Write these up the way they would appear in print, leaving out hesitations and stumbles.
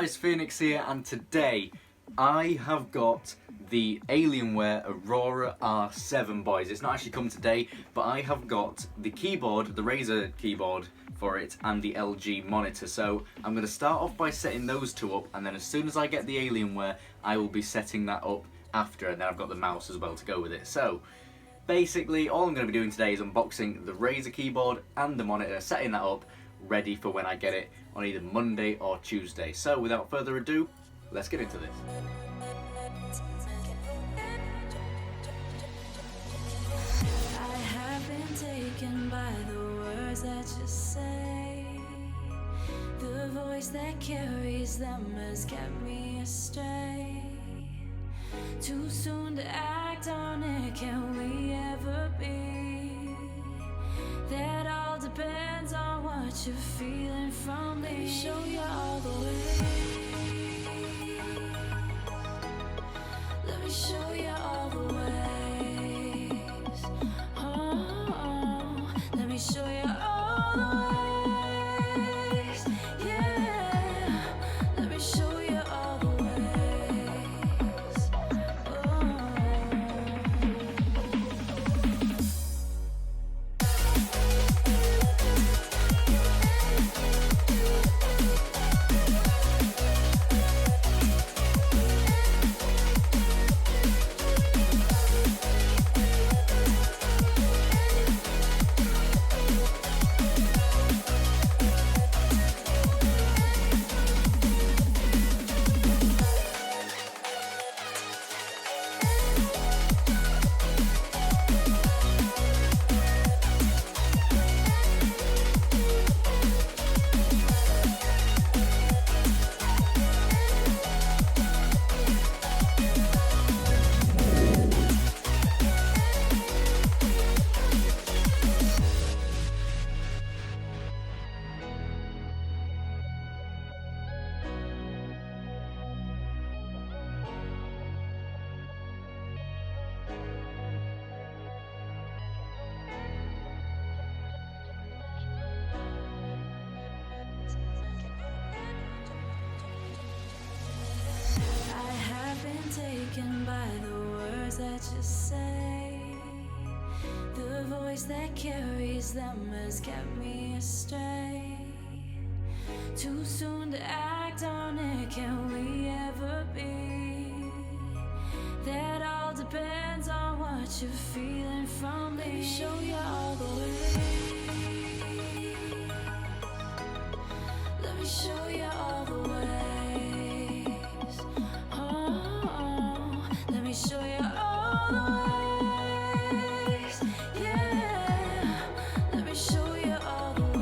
guys, Phoenix here, and today I have got the Alienware Aurora R7, boys. It's not actually come today, but I have got the keyboard, the Razer keyboard for it, and the LG monitor. So I'm going to start off by setting those two up, and then as soon as I get the Alienware, I will be setting that up after, and then I've got the mouse as well to go with it. So basically, all I'm going to be doing today is unboxing the Razer keyboard and the monitor, setting that up, ready for when I get it on either Monday or Tuesday. So without further ado, let's get into this. I have been taken by the words that you say. The voice that carries them has kept me astray. Too soon to act on it, can we ever be? That all depends on what you're feeling from me. Let me show you all the way. Let me show you all the ways. Oh, let me show you all the ways. Yeah, let me show you all the ways. Taken by the words that you say. The voice that carries them has kept me astray. Too soon to act on it, can we ever be? That all depends on what you're feeling from me. Let me show you all the way. Let me show you all the way. Let me show you all the ways. Yeah, let me show you all the ways.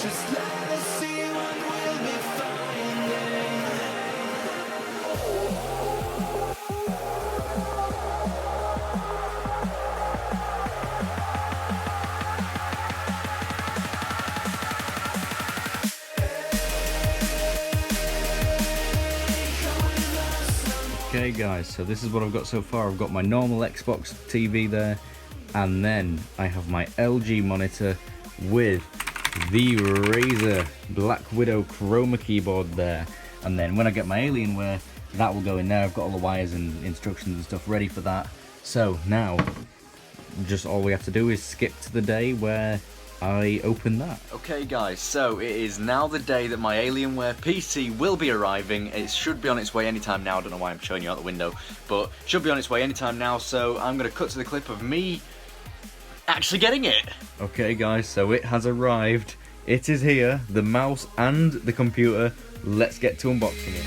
Just let us see what we'll be finding. Okay guys, so this is what I've got so far. I've got my normal Xbox TV there, and then I have my LG monitor with the Razer Black Widow Chroma keyboard there, and then when I get my Alienware, that will go in there. I've got all the wires and instructions and stuff ready for that. So now, just all we have to do is skip to the day where I open that. Okay guys, so it is now the day that my Alienware PC will be arriving. It should be on its way anytime now. I don't know why I'm showing you out the window, but should be on its way anytime now. So I'm going to cut to the clip of me actually getting it. Okay guys, so it has arrived. It is here, the mouse and the computer. Let's get to unboxing it.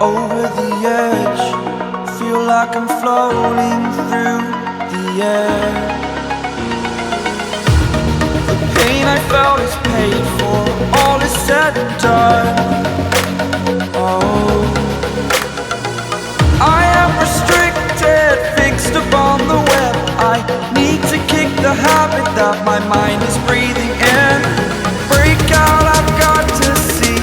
Over the edge, feel like I'm floating through the air. The pain I felt is paid for, all is said and done. Oh, I am restricted, fixed upon the web. I need to kick the habit that my mind is breathing in. Break out, I've got to see.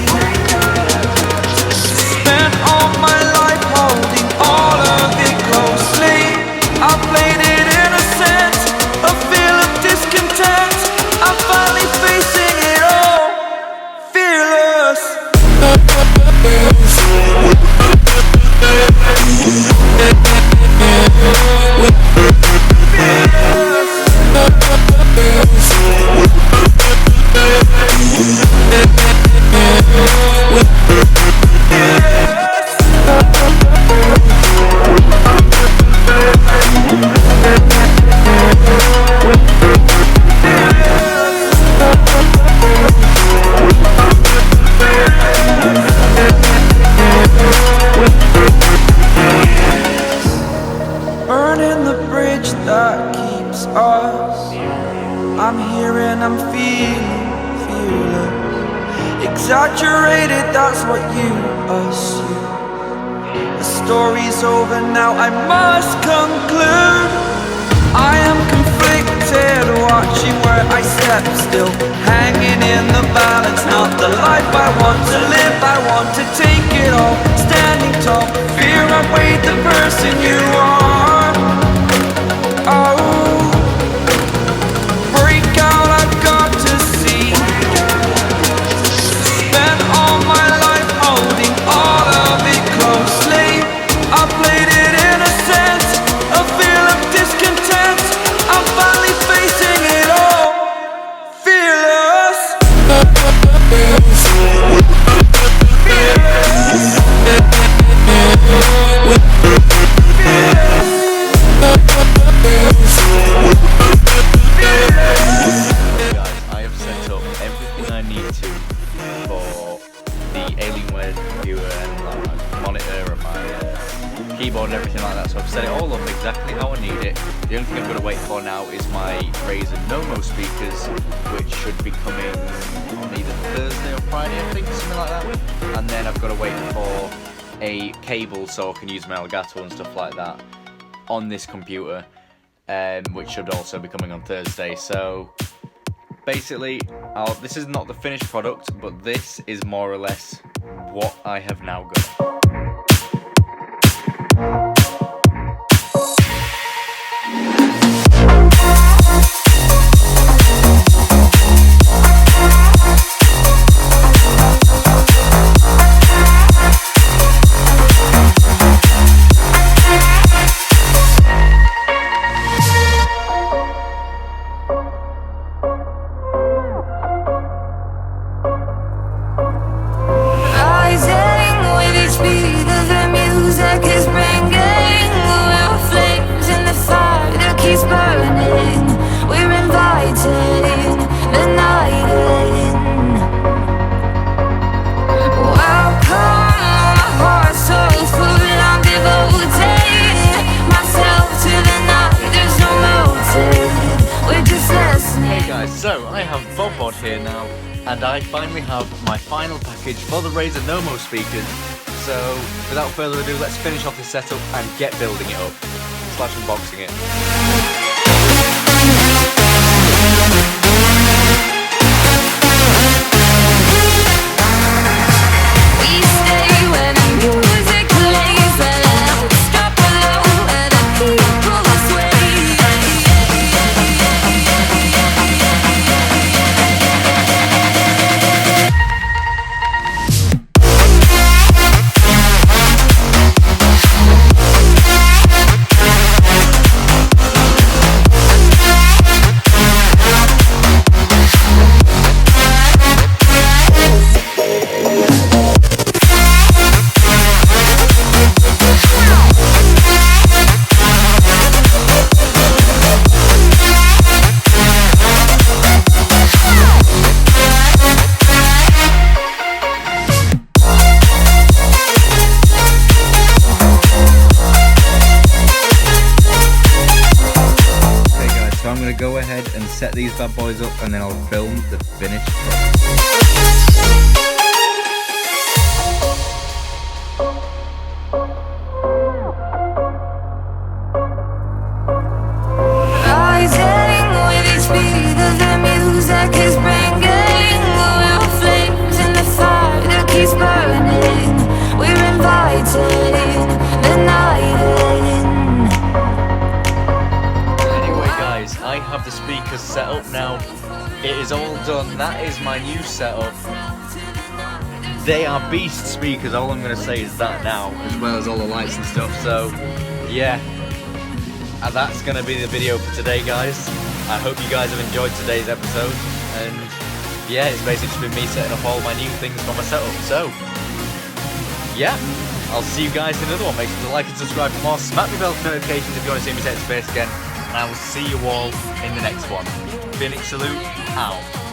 Spent all my life holding all of it closely. I played it innocent, a feel of discontent. I'm finally facing it all, fearless. Fearless. I'm here and I'm feeling fearless. Exaggerated, that's what you assume. The story's over now, I must conclude. I am conflicted, watching where I step still, hanging in the balance. Not the life I want to live, I want to take it all. Standing tall, fear outweighed the person you are. Oh, break out, I've got to see. Spent all my life holding all of it closely. I played it innocent, a feel of discontent. I'm finally facing it all, fearless. I have set up everything I need to for the Alienware computer and my monitor and my keyboard and everything like that. So I've set it all up exactly how I need it. The only thing I'm going to wait for now is my Razer Nomo speakers, which should be coming on either Thursday or Friday, I think, something like that. And then I've got to wait for a cable so I can use my Elgato and stuff like that on this computer, which should also be coming on Thursday. So basically, this is not the finished product, but this is more or less what I have now got. So I have Bob here now, and I finally have my final package for the Razer Nomo speakers. So without further ado, let's finish off this setup and get building it up / unboxing it. Go ahead and set these bad boys up, and then I'll film the finished product. Rising with each beat of the music is bringing real flames in the fire that keeps burning. We're inviting the night in. I have the speakers set up now. It is all done. That is my new setup. They are beast speakers. All I'm going to say is that now, as well as all the lights and stuff. So yeah, that's going to be the video for today, guys. I hope you guys have enjoyed today's episode. And yeah, it's basically just been me setting up all my new things for my setup. So yeah, I'll see you guys in another one. Make sure to like and subscribe for more. Smack the bell for notifications if you want to see me set in space again. And I will see you all in the next one. Phoenix salute, out.